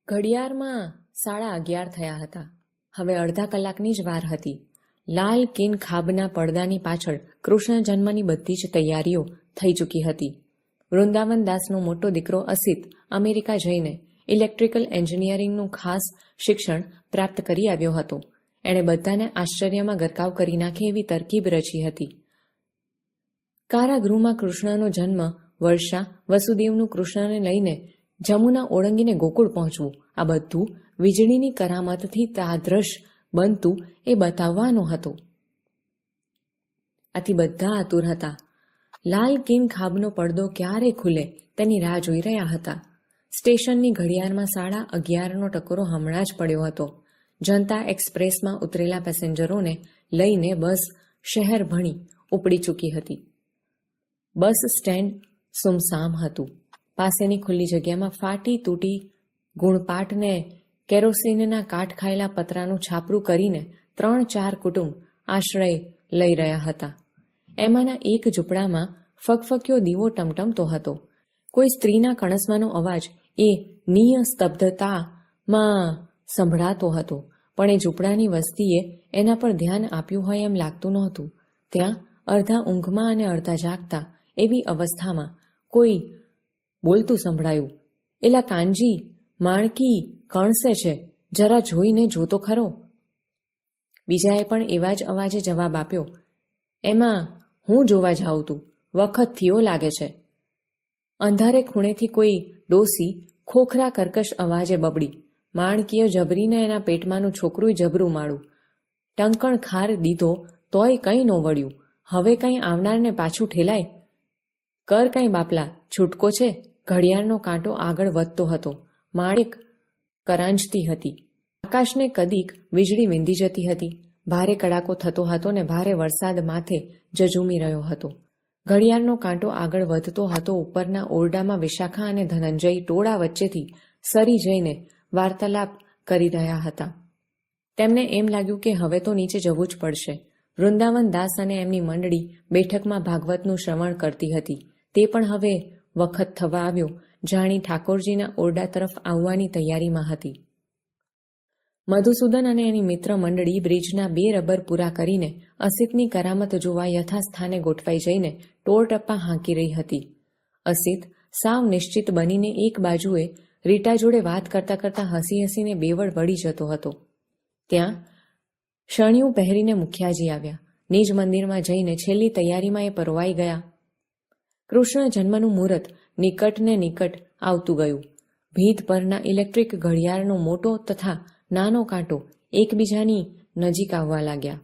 ઘડિયાળમાં 11:30 થયા હતા. હવે અડધા કલાકની જ વાર હતી. લાલ કિન ખાબના પડદાની પાછળ કૃષ્ણ જન્મની બધી જ તૈયારીઓ થઈ ચૂકી હતી. વૃંદાવન દાસનો મોટો દીકરો અસિત અમેરિકા જઈને ઇલેક્ટ્રિકલ એન્જિનિયરિંગનું ખાસ શિક્ષણ પ્રાપ્ત કરી આવ્યો હતો. એણે બધાને આશ્ચર્યમાં ગરકાવ કરી નાખે એવી તરકીબ રચી હતી. કારાગૃહમાં કૃષ્ણનો જન્મ, વર્ષા વસુદેવનું કૃષ્ણને લઈને જમુના ઓળંગીને ગોકુળ પહોંચવું, આ બધું વીજળીની કરામતથી તાદ્રશ બનતું એ બતાવવાનો હતો. આથી બધા આતુર હતા. લાલ કિન ખાબનો પડદો ક્યારે ખુલે તેની રાહ જોઈ રહ્યા હતા. સ્ટેશનની ઘડિયાળમાં 11:30નો ટકોરો હમણાં જ પડ્યો હતો. જનતા એક્સપ્રેસમાં ઉતરેલા પેસેન્જરોને લઈને બસ શહેર ભણી ઉપડી ચૂકી હતી. બસ સ્ટેન્ડ સુમસામ હતું. પાસેની ખુલ્લી જગ્યામાં ફાટી તૂટી ગુણપાટ ને કેરોસીનના કાટ ખાયેલા પતરાનું છાપરું કરીને 3-4 કુટુંબ આશ્રય લઈ રહ્યા હતા. એમાંના એક ઝૂંપડામાં ફકફક્યો દીવો ટમટમતો હતો. કોઈ સ્ત્રીના કણસવાનો અવાજ એ નિસ્તબ્ધતામાં સંભળાતો હતો, પણ એ ઝૂંપડાની વસ્તીએ એના પર ધ્યાન આપ્યું હોય એમ લાગતું નહોતું. ત્યાં અડધા ઊંઘમાં અને અડધા જાગતા એવી અવસ્થામાં કોઈ બોલતું સંભળાયું, "એલા કાનજી, માણકી કણસે છે, જરા જોઈને જોતો ખરો." બીજાએ પણ એવા જ અવાજે જવાબ આપ્યો, "એમાં હું જોવા જાઉં તું, વખત થયો લાગે છે." અંધારે ખૂણેથી કોઈ ડોસી ખોખરા કર્કશ અવાજે બબડી, "માણકીએ જબરીને એના પેટમાંનું છોકરું જબરું માળું. ટંકણ ખાર દીધો તોય કંઈ નો વળ્યું. હવે કંઈ આવનારને પાછું ઠેલાય. કર કંઈ બાપલા, છૂટકો છે." ઘડિયાળનો કાંટો આગળ વધતો હતો. માણેક કરાંજતી હતી. આકાશને કદીક વીજળી વીંધી જતી હતી. ભારે કડાકો થતો હતો ને ભારે વરસાદ માથે જજુમી રહ્યો હતો. ઘડિયાળનો કાંટો આગળ વધતો હતો. ઉપરના ઓરડામાં વિશાખા અને ધનંજય ટોળા વચ્ચેથી સરી જઈને વાર્તાલાપ કરી રહ્યા હતા. તેમને એમ લાગ્યું કે હવે તો નીચે જવું જ પડશે. વૃંદાવન દાસ અને એમની મંડળી બેઠકમાં ભાગવતનું શ્રવણ કરતી હતી. તે પણ હવે વખત થવા આવ્યો જાણી ઠાકોરજીના ઓરડા તરફ આવવાની તૈયારીમાં હતી. મધુસૂદન અને એની મિત્ર મંડળી બ્રિજના 2 રબર પૂરા કરીને અસિતની કરામત જોવા યથાસ્થાને ગોઠવાઈ જઈને ટોળ ટપ્પા હાંકી રહી હતી. અસિત સાવ નિશ્ચિત બનીને એક બાજુએ રીટા જોડે વાત કરતા કરતા હસી હસીને બેવડ વળી જતો હતો. ત્યાં શણિયું પહેરીને મુખિયાજી આવ્યા. નિજ મંદિરમાં જઈને છેલ્લી તૈયારીમાં એ પરોવાઈ ગયા. કૃષ્ણ જન્મનું મુહૂર્ત નિકટ ને નિકટ આવતું ગયું. ભીંત પરના ઇલેક્ટ્રિક ઘડિયાળનો મોટો તથા નાનો કાંટો એકબીજાની નજીક આવવા લાગ્યા.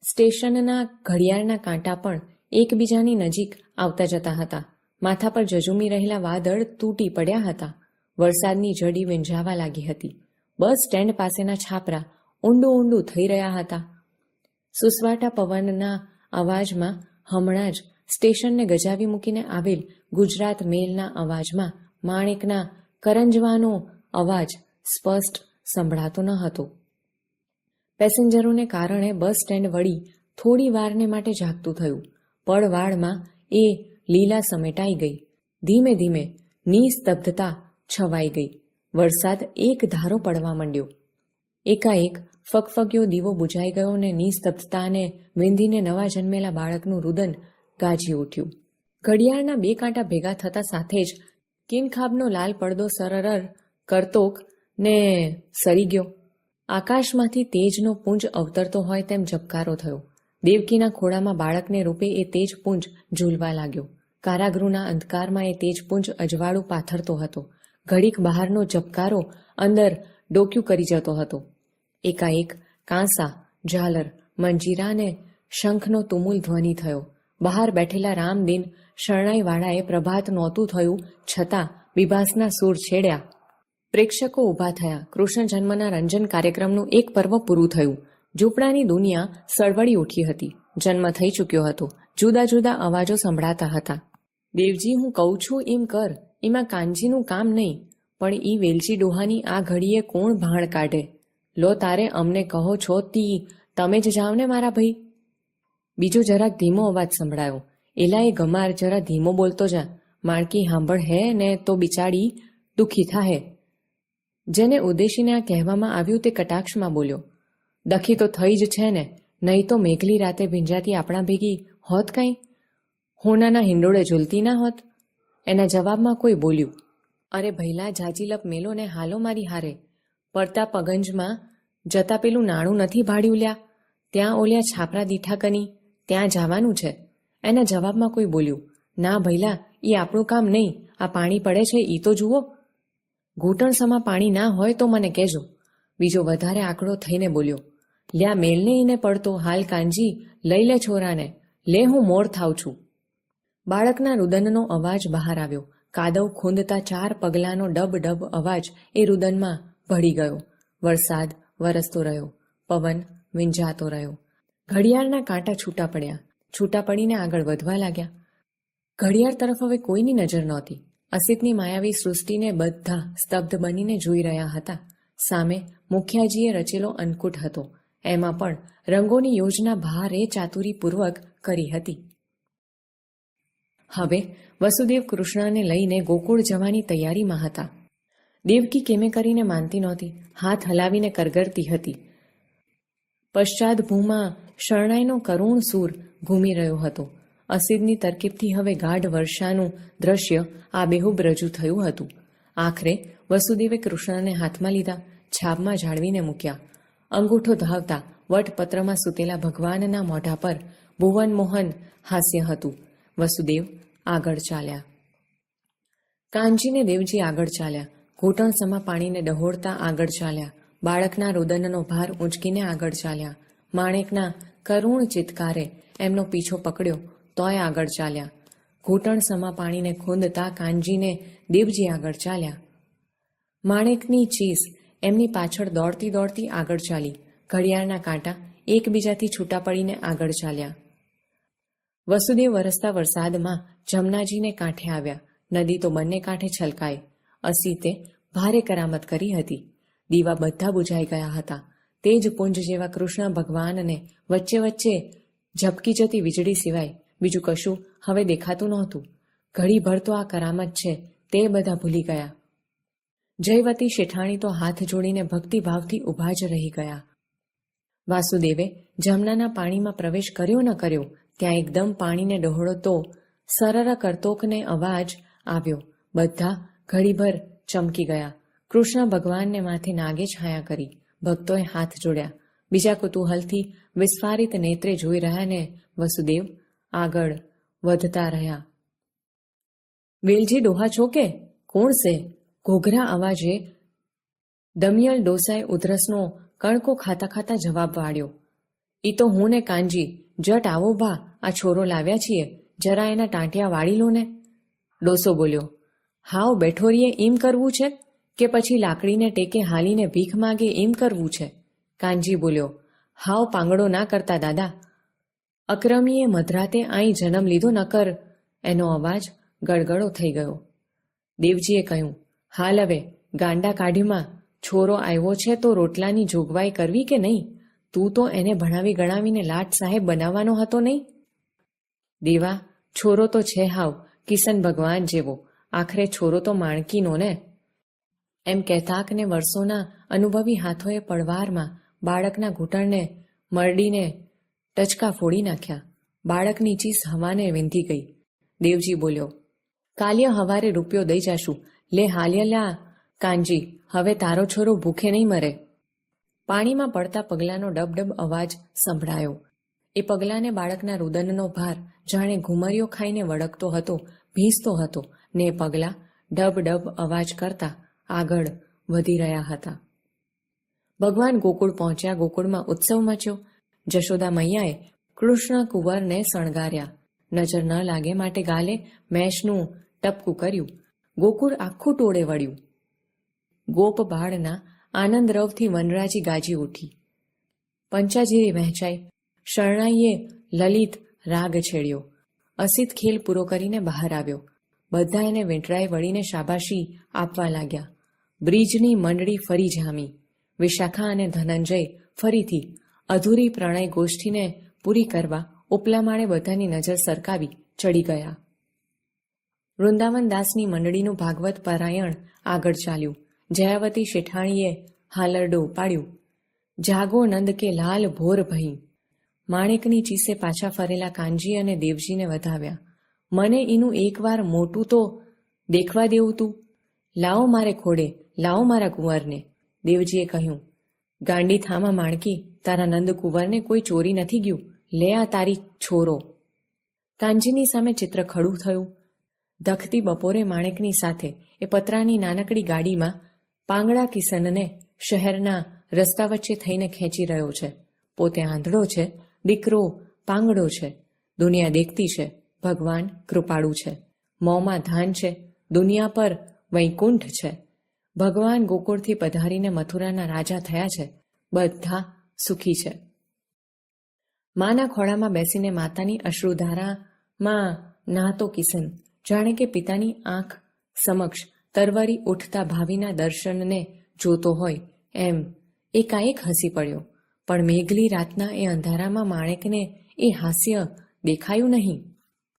સ્ટેશનના ઘડિયાળના કાંટા પણ એકબીજાની નજીક આવતા જતા હતા. માથા પર જજુમી રહેલા વાદળ તૂટી પડ્યા હતા. વરસાદની જડી વીંઝાવા લાગી હતી. બસ સ્ટેન્ડ પાસેના છાપરા ઊંડું ઊંડું થઈ રહ્યા હતા. સુસવાટા પવનના અવાજમાં હમણાં જ સ્ટેશનને ગજાવી મૂકીને આવેલ ગુજરાત મેલના અવાજમાં માણેકના કરંજવાનો અવાજ સ્પષ્ટ સંભળાતો ન હતો. પેસેન્જરોને કારણે બસ સ્ટેન્ડ વળી થોડી વારને માટે જાગતું થયું. પડવાળમાં એ લીલા સમેટાઈ ગઈ. ધીમે ધીમે નિસ્તબ્ધતા છવાઈ ગઈ. વરસાદ એક ધારો પડવા માંડ્યો. એકાએક ફગફગ્યો દીવો બુઝાઈ ગયો ને નિસ્તબ્ધતાને વિંધીને નવા જન્મેલા બાળકનું રુદન ગાજી ઉઠ્યું. ઘડિયાળના 2 કાંટા ભેગા થતા સાથે જ કિનખાબનો લાલ પડદો સરરર કરતોક ને સરી ગયો. આકાશમાંથી તેજનો પુંજ અવતરતો હોય તેમ ઝબકારો થયો. દેવકીના ખોળામાં બાળકને રૂપે એ તેજ પુંજ ઝૂલવા લાગ્યો. કારાગૃહના અંધકારમાં એ તેજ પુંજ અજવાળું પાથરતો હતો. ઘડીક બહારનો ઝબકારો અંદર ડોક્યું કરી જતો હતો. એકાએક કાંસા, ઝાલર, મંજીરા અને શંખનો તુમુલ ધ્વનિ થયો. બહાર બેઠેલા રામદીન શરણાઈવાળાએ પ્રભાત નહોતું થયું છતાં બિભાસના સૂર છેડ્યા. પ્રેક્ષકો ઊભા થયા. કૃષ્ણ જન્મના રંજન કાર્યક્રમનું એક પર્વ પૂરું થયું. ઝૂંપડાની દુનિયા સળવળી ઉઠી હતી. જન્મ થઈ ચૂક્યો હતો. જુદા જુદા અવાજો સંભળાતા હતા. "દેવજી, હું કહું છું એમ કર, એમાં કાનજીનું કામ નહીં, પણ ઈ વેલજી ડોહાની આ ઘડીએ કોણ ભાણ કાઢે? લો તારે અમને કહો છો તી તમે જ જાઓ ને મારા ભાઈ." બીજો જરાક ધીમો અવાજ સંભળાયો. "એલા એ ગમાર, જરા ધીમો બોલતો જા. માણકી સાંભળ હે ને તો બિચારી દુઃખી થાહે." જેને ઉદ્દેશીને આ કહેવામાં આવ્યું તે કટાક્ષમાં બોલ્યો, દખી તો થઈ જ છે ને, નહીં તો મેઘલી રાતે ભીંજાતી આપણા ભેગી હોત કાંઈ? હોનાના હિંડોળે ઝૂલતી ના હોત? એના જવાબમાં કોઈ બોલ્યું, અરે ભૈલા જાજીલપ મેલો ને હાલો મારી હારે, પડતા પગંજમાં જતા પેલું નાણું નથી ભાડ્યું લ્યા, ત્યાં ઓલ્યા છાપરા દીઠા કની, ત્યાં જવાનું છે. એના જવાબમાં કોઈ બોલ્યું, ના ભૈલા, એ આપણું કામ નહીં, આ પાણી પડે છે ઈ તો જુઓ. ઘૂંટણસમાં પાણી ના હોય તો મને કહેજો. બીજો વધારે આકડો થઈને બોલ્યો, લ્યા મેલને ઈને પડતો, હાલ કાનજી લઈ લે છોરાને, લે હું મોર થાવ છું. બાળકના રુદનનો અવાજ બહાર આવ્યો. કાદવ ખૂંદતા 4 પગલાંનો ડબ ડબ અવાજ એ રુદનમાં ભળી ગયો. વરસાદ વરસતો રહ્યો, પવન વિંજાતો રહ્યો. ઘડિયાળના કાંટા છૂટા પડ્યા, છૂટા પડીને આગળ વધવા લાગ્યા. ઘડિયાળ તરફ હવે કોઈની નજર નહોતી. અસિતની માયાવી સૃષ્ટિને બધા સ્તબ્ધ બનીને જોઈ રહ્યા હતા. સામે મુખિયાજીએ રચેલો અન્નકૂટ હતો, એમાં પણ રંગોની યોજના ભારે ચાતુરીપૂર્વક કરી હતી. હવે વસુદેવ કૃષ્ણને લઈને ગોકુળ જવાની તૈયારીમાં હતા. દેવકી કેમે કરીને માનતી નહોતી, હાથ હલાવીને કરગરતી હતી. પશ્ચાદભૂમાં શરણાઈનો કરુણ સૂર ઘૂમી રહ્યો હતો. અસિતની તરકીબથી હવે ગાઢ વર્ષાનું દ્રશ્ય આબેહૂબ રજૂ થયું હતું. આખરે વસુદેવે કૃષ્ણને હાથમાં લીધા, છાબમાં જાળવીને મૂક્યા. અંગૂઠો ધાવતા વટપત્રમાં સૂતેલા ભગવાનના મોઢા પર ભુવનમોહન હાસ્ય હતું. વસુદેવ આગળ ચાલ્યા. કાનજીને દેવજી આગળ ચાલ્યા. ઘૂંટણસમાં પાણીને ડહોળતા આગળ ચાલ્યા. બાળકના રુદનનો ભાર ઊંચકીને આગળ ચાલ્યા. માણેકના કરુણ ચિત્કારે એમનો પીછો પકડ્યો તોય આગળ ચાલ્યા. ઘૂંટણસમાં પાણીને ખૂંદતા કાનજીને દેવજી આગળ ચાલ્યા. માણેકની ચીસ એમની પાછળ દોડતી દોડતી આગળ ચાલી. ઘડિયાળના કાંટા એકબીજાથી છૂટા પડીને આગળ ચાલ્યા. વસુદેવ વરસતા વરસાદમાં જમનાજીને કાંઠે આવ્યા. નદી તો બંને કાંઠે છલકાઈ. અસિતે ભારે કરામત કરી હતી. દીવા બધા બુઝાઈ ગયા હતા. તે જ પુંજ જેવા કૃષ્ણ ભગવાનને વચ્ચે વચ્ચે ઝબકી જતી વીજળી સિવાય બીજું કશું હવે દેખાતું નહોતું. ઘડીભર તો આ કરામત છે તે બધા ભૂલી ગયા. જયવતી શેઠાણી તો હાથ જોડીને ભક્તિભાવથી ઊભા જ રહી ગયા. વાસુદેવે જમનાના પાણીમાં પ્રવેશ કર્યો ન કર્યો ત્યાં એકદમ પાણીને ડહોળતો સરર કરતોકને અવાજ આવ્યો. બધા ઘડીભર ચમકી ગયા. કૃષ્ણ ભગવાનને માથે નાગે છાયા કરી. ભક્તોએ હાથ જોડ્યા. બીજા કુતૂહલથી વિસ્ફારિત નેત્રે જોઈ રહ્યા ને વસુદેવ આગળ વધતા રહ્યા. વેલજી ડોહા છો કે કોણ છે? ઘોઘરા અવાજે દમિયલ ડોસાએ ઉધરસનો કણકો ખાતા ખાતા જવાબ વાળ્યો. ઈ તો હું ને કાનજી, જટ આવો બા, આ છોરો લાવ્યા છીએ, જરા એના ટાંટિયા વાળી લો ને. ડોસો બોલ્યો, હાવ બેઠોરીએ એમ કરવું છે કે પછી લાકડીને ટેકે હાલીને ભીખ માગે એમ કરવું છે? કાનજી બોલ્યો, હાવ પાંગડો ના કરતા દાદા, અક્રમીએ મધરાતે આઈ જન્મ લીધો નકર. એનો અવાજ ગળગળો થઈ ગયો. દેવજીએ કહ્યું, હાલ હવે ગાંડા કાઢીમાં છોરો આવ્યો છે તો રોટલાની જોગવાઈ કરવી કે નહીં? તું તો એને ભણાવી ગણાવીને લાટ સાહેબ બનાવવાનો હતો નહીં? દેવા, છોરો તો છે હાવ કિશન ભગવાન જેવો, આખરે છોરો તો માણકીનો ને. એમ કહેતાકને વર્ષોના અનુભવી હાથોએ પડવારમાં બાળકના ઘૂંટણને મરડીને ટચકા ફોડી નાખ્યા. બાળકની ચીસ હવાને વીંધી ગઈ. દેવજી બોલ્યો, કાલ્ય હવારે રૂપિયો દઈ જાશું, લે હાલ્યલા કાનજી, હવે તારો છોરો ભૂખે નહીં મરે. પાણીમાં પડતા પગલાંનો ડબડબ અવાજ સંભળાયો. એ પગલાંને બાળકના રુદનનો ભાર જાણે ઘુમરીઓ ખાઈને વળગતો હતો, ભીંસતો હતો ને એ પગલાં ડબ ડબ અવાજ કરતા આગળ વધી રહ્યા હતા. ભગવાન ગોકુળ પહોંચ્યા. ગોકુળમાં ઉત્સવ મચ્યો. જશોદા મૈયાએ કૃષ્ણ કુંવરને શણગાર્યા. નજર ન લાગે માટે ગાલે મેષનું ટપકું કર્યું. ગોકુળ આખું ટોળે વળ્યું. ગોપ બાળના આનંદ રવથી વનરાજી ગાજી ઉઠી. પંચાજીરી વહેંચાઈ. શરણાઈએ લલિત રાગ છેડ્યો. અસિત ખેલ પૂરો કરીને બહાર આવ્યો. બધા એને વેંટરાએ વળીને શાબાશી આપવા લાગ્યા. બ્રિજની મંડળી ફરી જામી. વિશાખા અને ધનંજય ફરીથી અધૂરી પ્રણય ગોષ્ઠીને પૂરી કરવા ઉપલા માળે બધાની નજર સરકાવી ચડી ગયા. વૃંદાવન દાસની મંડળીનું ભાગવત પારાયણ આગળ ચાલ્યું. જયાવતી શેઠાણીએ હાલરડો ઉપાડ્યું. જાગો નંદ કે લાલ ભોર ભઈ. માણેકની ચીસે પાછા ફરેલા કાનજી અને દેવજીને વધાવ્યા. મને એનું એકવાર મોટું તો દેખવા દેવું તું. લાવો મારે ખોડે, લાવો મારા કુંવરને. દેવજીએ કહ્યું, ગાંડી થામા માણકી, તારા નંદ કુંવરને કોઈ ચોરી નથી ગયું. લે આ તારી છોરો. કાનજીની સામે ચિત્ર ખડું થયું. ધખતી બપોરે માણેકની સાથે એ પતરાની નાનકડી ગાડીમાં પાંગડા કિસનને શહેરના રસ્તા વચ્ચે થઈને ખેંચી રહ્યો છે. પોતે આંધળો છે, દીકરો પાંગડો છે. દુનિયા દેખતી છે, ભગવાન કૃપાળુ છે. મોંમાં ધાન છે, દુનિયા પર વૈકુંઠ છે. ભગવાન ગોકુળથી પધારીને મથુરાના રાજા થયા છે. બધા સુખી છે. માના ખોળામાં બેસીને માતાની અશ્રુધારામાં નાહતો કિશન જાણે કે પિતાની આંખ સમક્ષ તરવરી ઉઠતા ભાવિના દર્શનને જોતો હોય એમ એકાએક હસી પડ્યો. પણ મેઘલી રાતના એ અંધારામાં માણેકને એ હાસ્ય દેખાયું નહીં.